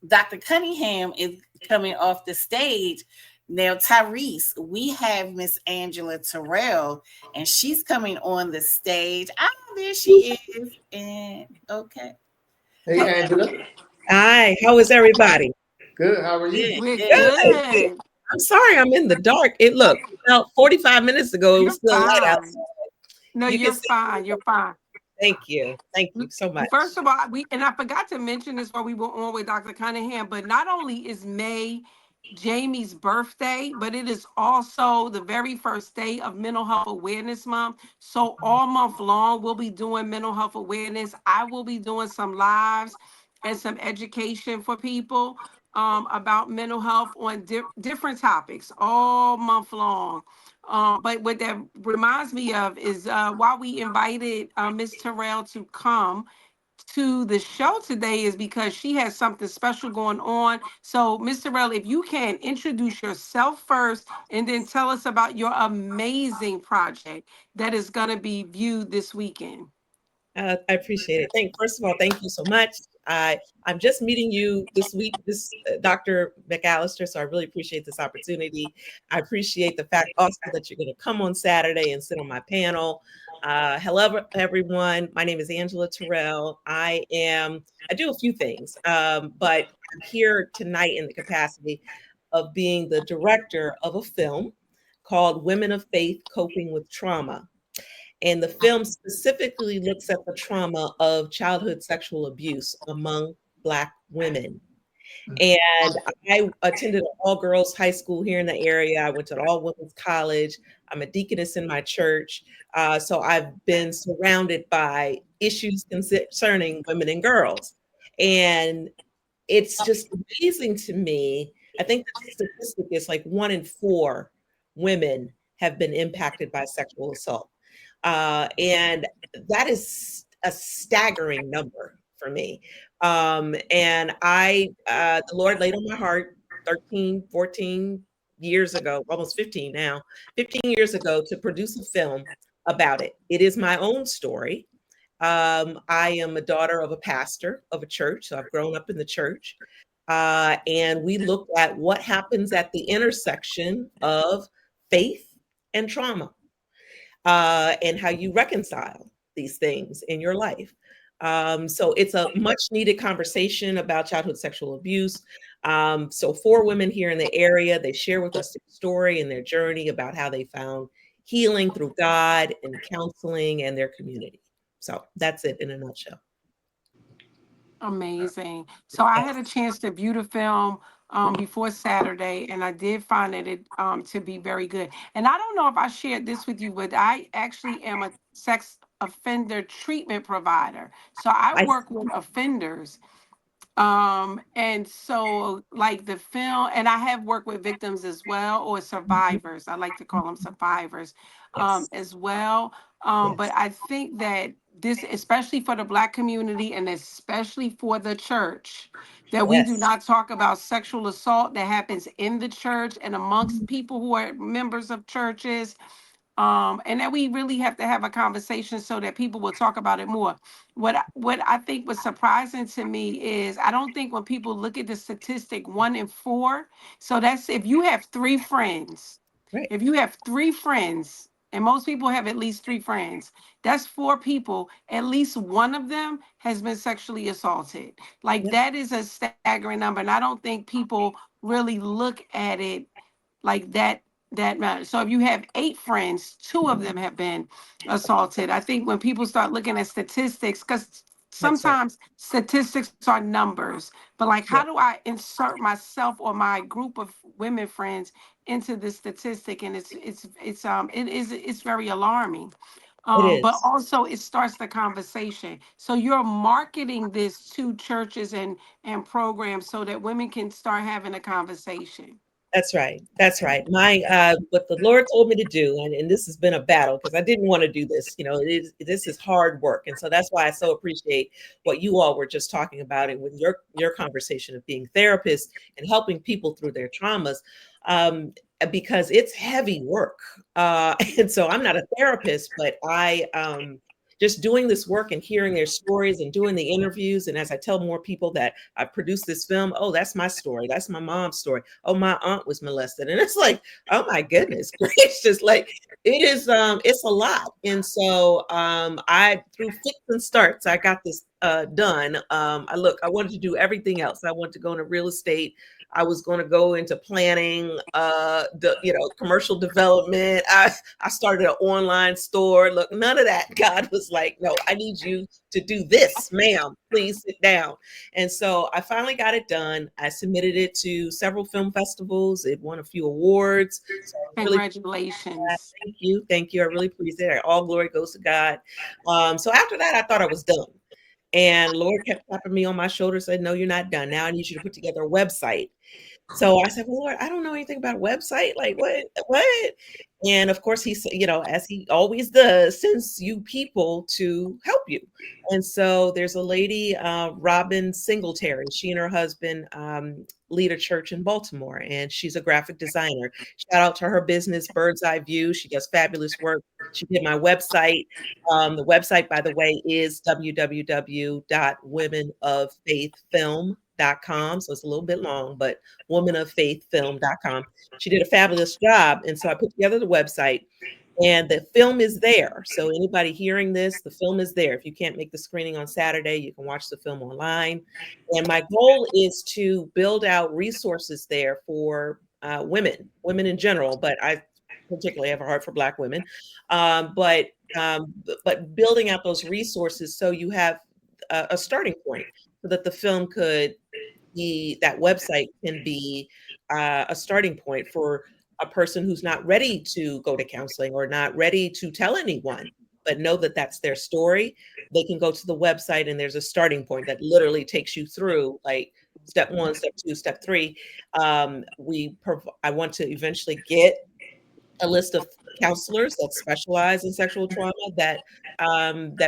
Dr. Cunningham is coming off the stage. Now, Tyreese, we have Miss Angela Terrell, and she's coming on the stage. Ah, there she is. And okay. Hey, Angela. Hi, how is everybody? Good. How are you? We're Good. good. I'm sorry I'm in the dark. Look, about 45 minutes ago, it was You're still light fine. outside. No, You can you're see. fine. You're fine. Thank you. Thank you so much. First of all, I forgot to mention this while we were on with Dr. Cunningham, but not only is May Jamie's birthday, but it is also the very first day of Mental Health Awareness Month. So all month long, we'll be doing mental health awareness. I will be doing some lives and some education for people about mental health on different topics all month long. But what that reminds me of is why we invited Ms. Terrell to come to the show today is because she has something special going on. So, Ms. Terrell, if you can introduce yourself first and then tell us about your amazing project that is going to be viewed this weekend. I appreciate it. First of all, thank you so much. I'm just meeting you this week, Dr. McAllister, so I really appreciate this opportunity. I appreciate the fact also that you're going to come on Saturday and sit on my panel. Hello, everyone. My name is Angela Terrell. I do a few things, but I'm here tonight in the capacity of being the director of a film called Women of Faith Coping with Trauma. And the film specifically looks at the trauma of childhood sexual abuse among Black women. And I attended an all-girls high school here in the area. I went to an all-women's college. I'm a deaconess in my church. So I've been surrounded by issues concerning women and girls. And it's just amazing to me. I think the statistic is like 1 in 4 women have been impacted by sexual assault. And that is a staggering number for me. And the Lord laid on my heart 13, 14 years ago, almost 15 now, 15 years ago, to produce a film about it. It is my own story. I am a daughter of a pastor of a church, so I've grown up in the church. And we look at what happens at the intersection of faith and trauma. And how you reconcile these things in your life. So it's a much needed conversation about childhood sexual abuse. So 4 women here in the area, they share with us their story and their journey about how they found healing through God and counseling and their community. So that's it in a nutshell. Amazing. So I had a chance to view the film before Saturday, and I did find it to be very good. And I don't know if I shared this with you, but I actually am a sex offender treatment provider. So I I work with offenders. And so like the film, and I have worked with victims as well, or survivors. I like to call them survivors yes, as well. But yes, I think that this, especially for the Black community and especially for the church, that we do yes, not talk about sexual assault that happens in the church and amongst people who are members of churches, and that we really have to have a conversation so that people will talk about it more. What I think was surprising to me is I don't think when people look at the statistic 1 in 4, so that's if you have 3 friends, right. if you have 3 friends, and most people have at least 3 friends, that's 4 people. At least one of them has been sexually assaulted. Like Yep, that is a staggering number, and I don't think people really look at it like that matters. So if you have 8 friends, 2 of them have been assaulted. I think when people start looking at statistics, because that's right. sometimes statistics are numbers, but like how Yeah, do I insert myself or my group of women friends into this statistic? And it's very alarming. it But is. also it starts the conversation. So you're marketing this to churches and programs so that women can start having a conversation. That's right. That's right. My what the Lord told me to do, and this has been a battle because I didn't want to do this. You know, this is hard work, and so that's why I so appreciate what you all were just talking about, and with your conversation of being therapists and helping people through their traumas, because it's heavy work. And so I'm not a therapist, but I just doing this work and hearing their stories and doing the interviews. And as I tell more people that I produced this film, oh, that's my story. That's my mom's story. Oh, my aunt was molested. And it's like, oh my goodness gracious, like it is it's a lot. And so I through fits and starts, I got this done. I wanted to do everything else. I wanted to go into real estate. I was going to go into planning, commercial development. I started an online store. Look, none of that. God was like, no, I need you to do this, ma'am. Please sit down. And so I finally got it done. I submitted it to several film festivals. It won a few awards. So I really appreciate that. Congratulations. Thank you. Thank you. I really appreciate it. All glory goes to God. So after that, I thought I was done. And Lord kept tapping me on my shoulder, said, no, you're not done. Now I need you to put together a website. So I said, well, Lord, I don't know anything about a website. Like what? And of course, he said, as he always does, sends you people to help you. And so there's a lady, Robin Singletary. She and her husband lead a church in Baltimore, and she's a graphic designer. Shout out to her business, Bird's Eye View. She does fabulous work. She did my website. The website, by the way, is www.womenoffaithfilm.com. So it's a little bit long, but womanoffaithfilm.com. She did a fabulous job. And so I put together the website, and the film is there. So anybody hearing this, the film is there. If you can't make the screening on Saturday, you can watch the film online. And my goal is to build out resources there for women in general, but I particularly have a heart for Black women. But building out those resources so you have a starting point so that the film could that website can be a starting point for a person who's not ready to go to counseling or not ready to tell anyone, but know that that's their story. They can go to the website, and there's a starting point that literally takes you through like step 1, step 2, step 3. I want to eventually get a list of counselors that specialize in sexual trauma that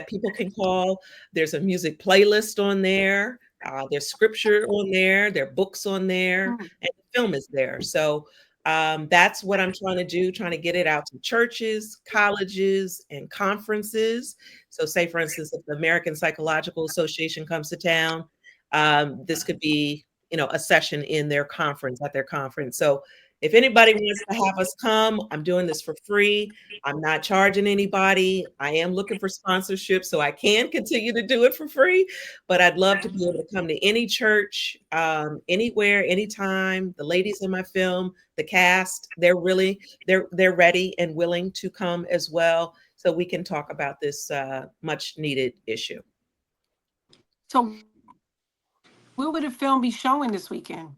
people can call. There's a music playlist on there. There's scripture on there. There are books on there, Mm. and the film is there. So that's what I'm trying to do, trying to get it out to churches, colleges, and conferences. So say, for instance, if the American Psychological Association comes to town, this could be, a session in their conference, at their conference. So if anybody wants to have us come, I'm doing this for free. I'm not charging anybody. I am looking for sponsorship so I can continue to do it for free. But I'd love to be able to come to any church, anywhere, anytime. The ladies in my film, the cast, they're ready and willing to come as well. so we can talk about this much needed issue. So where would the film be showing this weekend?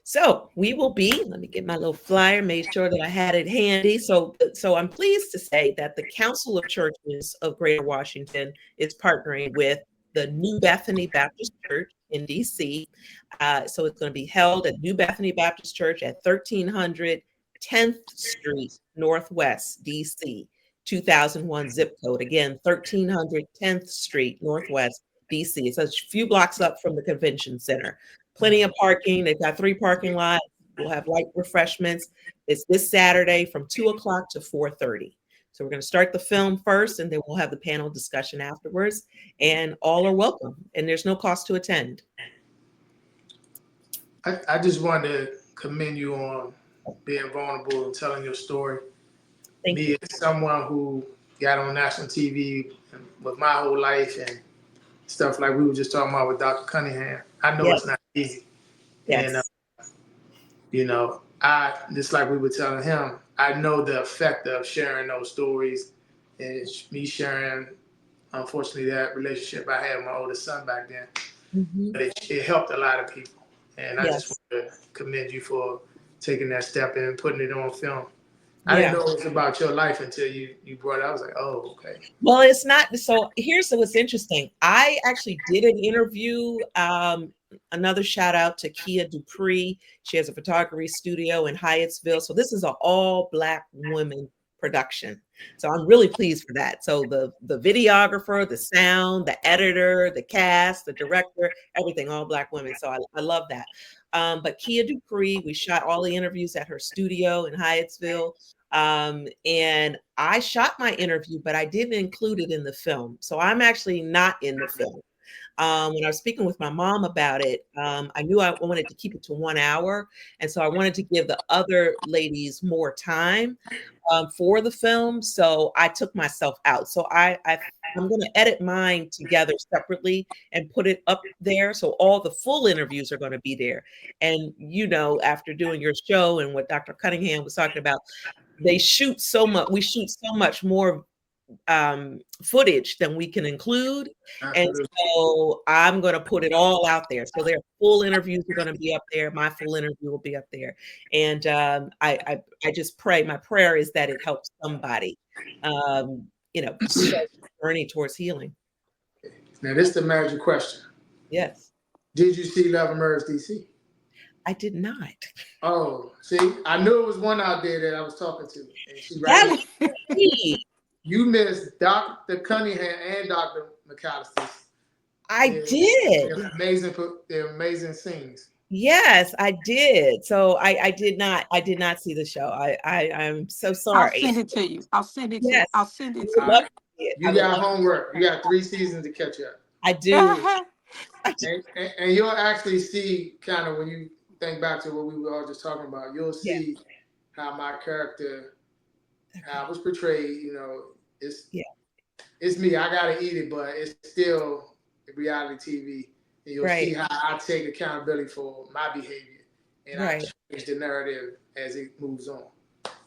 So we will be, let me get my little flyer, made sure that I had it handy. So I'm pleased to say that the Council of Churches of Greater Washington is partnering with the New Bethany Baptist Church in DC. So it's going to be held at New Bethany Baptist Church at 1300 10th Street Northwest, DC, 2001 zip code. Again, 1300 10th Street Northwest, DC. It's a few blocks up from the convention center. Plenty of parking. They've got 3 parking lots. We'll have light refreshments. It's this Saturday from 2 o'clock to 4:30. So we're going to start the film first, and then we'll have the panel discussion afterwards. And all are welcome. And there's no cost to attend. I just wanted to commend you on being vulnerable and telling your story. Thank you. As someone who got on national TV with my whole life and stuff like we were just talking about with Dr. Cunningham, I know it's not easy. Yes. And, just like we were telling him, I know the effect of sharing those stories and me sharing, unfortunately, that relationship I had with my oldest son back then. Mm-hmm. But it helped a lot of people. And I just want to commend you for taking that step and putting it on film. I didn't know it was about your life until you brought it. I was like, oh, okay. Well, it's not. So here's what's interesting. I actually did an interview. Another shout out to Kia Dupree. She has a photography studio in Hyattsville. So this is an all Black women production. So I'm really pleased for that. So the videographer, the sound, the editor, the cast, the director, everything, all Black women. So I love that. But Kia Dupree, we shot all the interviews at her studio in Hyattsville. And I shot my interview, but I didn't include it in the film. So I'm actually not in the film. When I was speaking with my mom about it, I knew I wanted to keep it to 1 hour. And so I wanted to give the other ladies more time for the film. So I took myself out. So I'm going to edit mine together separately and put it up there. So all the full interviews are going to be there. And, after doing your show and what Dr. Cunningham was talking about, we shoot so much more footage than we can include. And so I'm going to put it all out there. So their full interviews are going to be up there. My full interview will be up there. And I just pray, my prayer is that it helps somebody, start the journey towards healing. Now, this is the magic question. Yes. Did you see Love and Murders DC? I did not. Oh, see, I knew it was one out there that I was talking to. And she right there. You missed Dr. Cunningham and Dr. McAllister. I did. They're amazing scenes. Yes, I did. So I did not see the show. I'm so sorry. I'll send it to you. I'll send it to you. You got homework. You got 3 seasons to catch up. I do. And you'll actually see kind of when you think back to what we were all just talking about, you'll see how my character, how I was portrayed, it's me. I gotta eat it, but it's still reality TV. And you'll see how I take accountability for my behavior and I change the narrative as it moves on.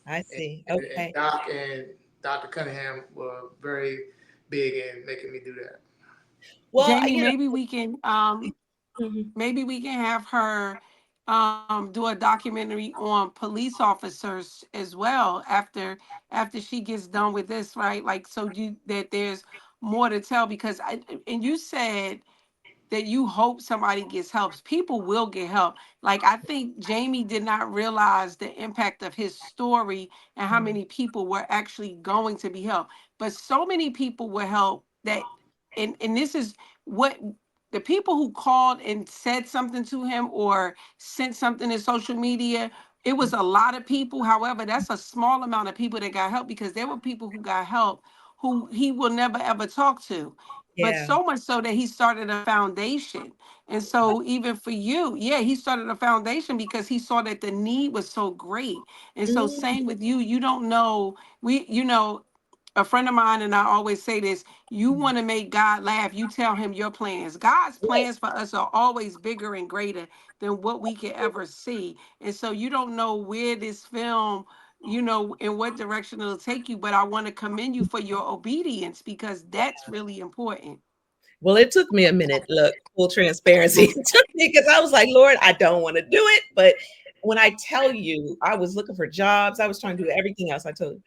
I see. And Doc and Dr. Cunningham were very big in making me do that. Well, Jamie, maybe we can have her do a documentary on police officers as well after she gets done with this, right? Like, so that there's more to tell, because and you said that you hope somebody gets help. People will get help. Like, I think Jamie did not realize the impact of his story and how many people were actually going to be helped. But so many people were helped that, and this is what the people who called and said something to him or sent something in social media, it was a lot of people. However, that's a small amount of people that got help, because there were people who got help who he will never ever talk to. But so much so that he started a foundation. And so even for you, he started a foundation because he saw that the need was so great. And so same with you, you don't know, a friend of mine and I always say this, you want to make God laugh, you tell him your plans. God's plans for us are always bigger and greater than what we can ever see. And so you don't know where this film you know, in what direction it'll take you. But I want to commend you for your obedience, because that's really important. Well, it took me a minute. Look, full transparency. It took me because I was like, Lord, I don't want to do it. But when I tell you, I was looking for jobs, I was trying to do everything else I told you.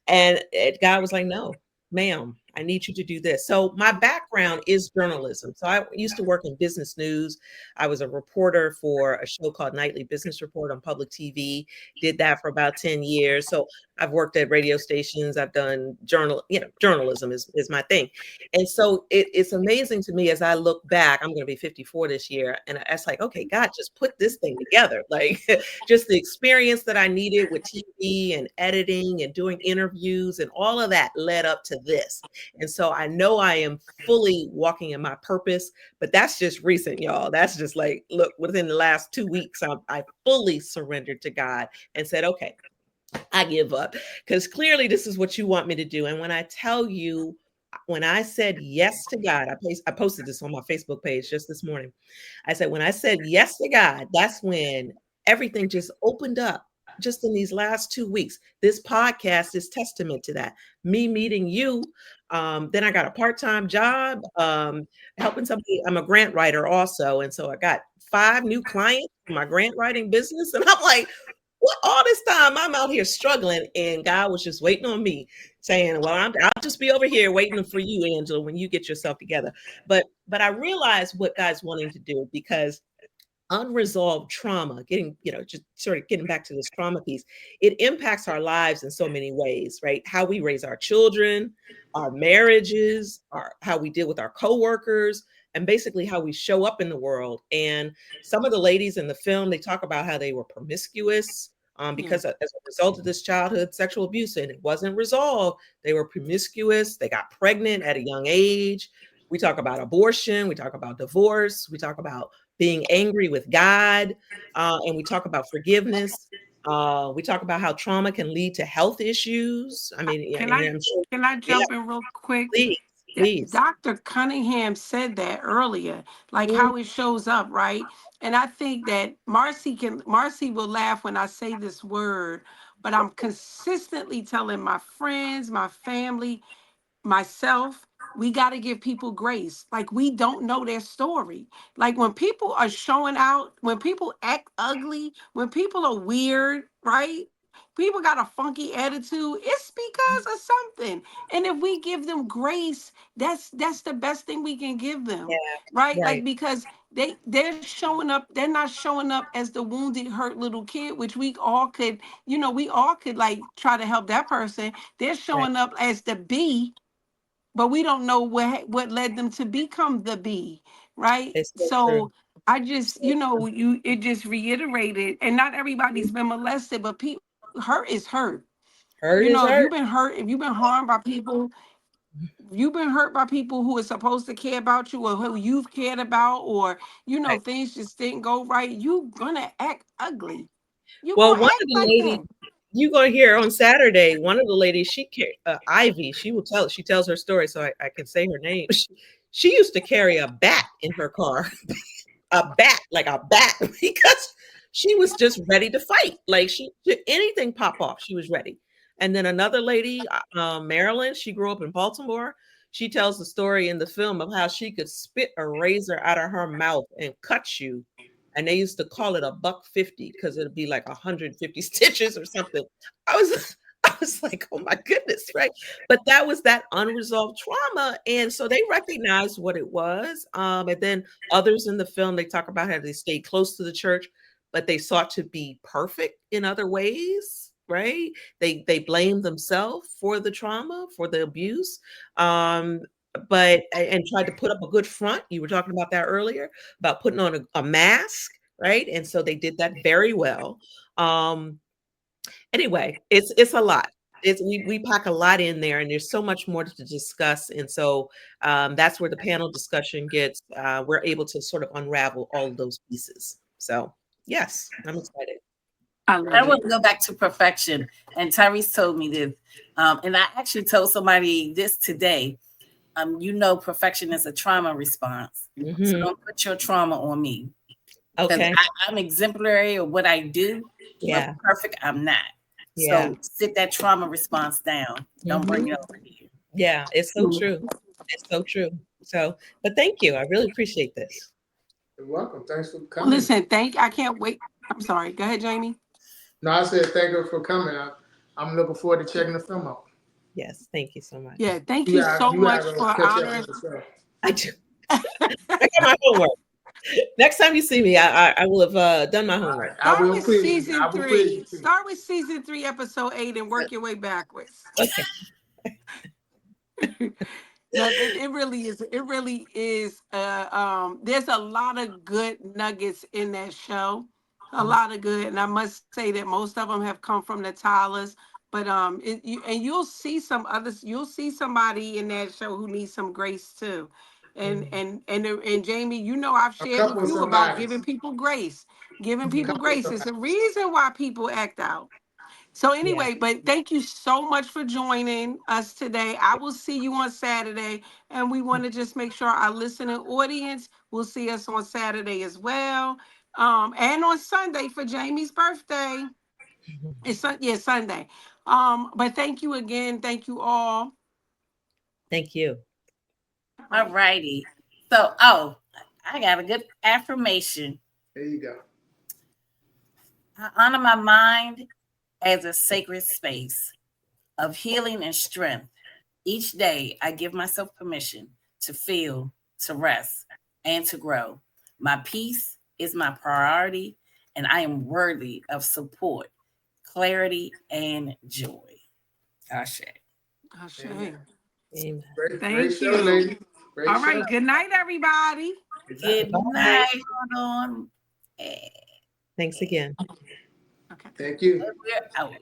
And God was like, no, ma'am, I need you to do this. So my background is journalism. So I used to work in business news. I was a reporter for a show called Nightly Business Report on public TV. Did that for about 10 years. So I've worked at radio stations. I've done journalism is my thing. And so it's amazing to me as I look back. I'm going to be 54 this year. And it's like, okay, God, just put this thing together. Like just the experience that I needed with TV and editing and doing interviews and all of that led up to this. And so I know I am fully walking in my purpose, but that's just recent, y'all. That's just like, look, within the last 2 weeks, I fully surrendered to God and said, okay, I give up, because clearly this is what you want me to do. And when I tell you, when I said yes to God, I posted this on my Facebook page just this morning. I said, when I said yes to God, that's when everything just opened up. Just in these last 2 weeks, this podcast is testament to that. Me meeting you, then I got a part-time job, helping somebody. I'm a grant writer also, and so I got 5 new clients for my grant writing business, and I'm like, what, all this time I'm out here struggling, and God was just waiting on me, saying, well, I'll just be over here waiting for you, Angela, when you get yourself together. But I realized what God's wanting to do, because unresolved trauma, just sort of getting back to this trauma piece, it impacts our lives in so many ways, right? How we raise our children, our marriages, how we deal with our coworkers, and basically how we show up in the world. And some of the ladies in the film, they talk about how they were promiscuous because as a result of this childhood sexual abuse, and it wasn't resolved. They were promiscuous. They got pregnant at a young age. We talk about abortion. We talk about divorce. We talk about being angry with God, and we talk about forgiveness. We talk about how trauma can lead to health issues. I mean, Can I'm sure, I jump in real quick? please. Dr. Cunningham said that earlier, like how it shows up, right? And I think that Marcy will laugh when I say this word, but I'm consistently telling my friends, my family, myself, we got to give people grace. Like, we don't know their story. Like, when people are showing out, when people act ugly, when people are weird, right? People got a funky attitude, it's because of something. And if we give them grace, that's the best thing we can give them, right? Right. Like, because they're showing up, they're not showing up as the wounded, hurt little kid, which we all could, we all could like try to help that person. They're showing up as the B, but we don't know what led them to become the B, right? It's so true. So I just, it just reiterated, and not everybody's been molested, but hurt is hurt. Hurt is If hurt. you've been hurt, if you've been harmed by people, you've been hurt by people who are supposed to care about you, or who you've cared about, or Right. things just didn't go right, you're gonna act ugly. You're Well, gonna one act of the like ladies that. you're going to hear on Saturday, one of the ladies, Ivy, she tells her story, so I can say her name. She used to carry a bat in her car, like a bat, because she was just ready to fight. Like anything pop off, she was ready. And then another lady, Marilyn, she grew up in Baltimore. She tells the story in the film of how she could spit a razor out of her mouth and cut you. And they used to call it a $150 because it'd be like 150 stitches or something. I was like, oh my goodness, right? But that was that unresolved trauma. And so they recognized what it was. And then others in the film, they talk about how they stayed close to the church, but they sought to be perfect in other ways, right? They blamed themselves for the trauma, for the abuse. And tried to put up a good front. You were talking about that earlier, about putting on a mask, right? And so they did that very well. Anyway, it's a lot. We pack a lot in there, and there's so much more to discuss. And so that's where the panel discussion gets. We're able to sort of unravel all of those pieces. So yes, I'm excited. I want to go back to perfection. And Tyreese told me this, and I actually told somebody this today. Perfection is a trauma response. Mm-hmm. So don't put your trauma on me. Okay. I'm exemplary of what I do. Yeah. But perfect, I'm not. Yeah. So sit that trauma response down. Don't bring it over here. Yeah, it's so true. It's so true. So, but thank you. I really appreciate this. You're welcome. Thanks for Well, coming. listen, I can't wait. I'm sorry. Go ahead, Jamie. No, I said thank you for coming. I'm looking forward to checking the film out. Yes, thank you so much. Yeah, thank you so much for honoring. I do. I got my homework. Next time you see me, I will have done my homework. Start with season 3. Start with season 3, episode 8, and work your way backwards. Okay. No, it really is. It really is. There's a lot of good nuggets in that show. A lot of good, and I must say that most of them have come from the Tylers. But you'll see some others. You'll see somebody in that show who needs some grace too. And Jamie, you know I've shared with you about giving people grace. Giving people grace is the reason why people act out. So anyway, but thank you so much for joining us today. I will see you on Saturday, and we want to just make sure our listening audience will see us on Saturday as well, and on Sunday for Jamie's birthday. It's Sunday. But thank you again. Thank you all. Thank you. All righty. So, I got a good affirmation. There you go. I honor my mind as a sacred space of healing and strength. Each day, I give myself permission to feel, to rest, and to grow. My peace is my priority, and I am worthy of support, clarity, and joy. Ashe. Ashe. Amen. Great show, lady. Great All right. Good night, everybody. Good night. Hold on. Thanks again. Okay. Thank you. We're out.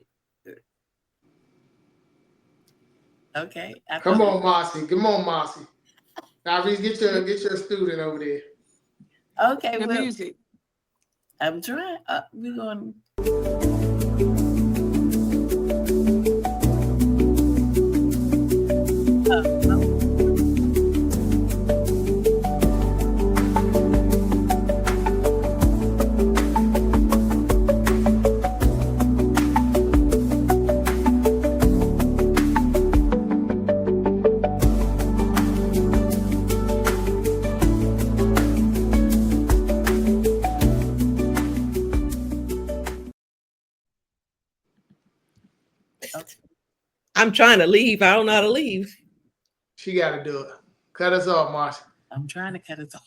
Okay. Come on, Marcy. Come on, Marcy. Tyreese, get your student over there. Okay. The music. I'm trying. We're going. I'm trying to leave. I don't know how to leave. She got to do it. Cut us off, Marcy. I'm trying to cut it off.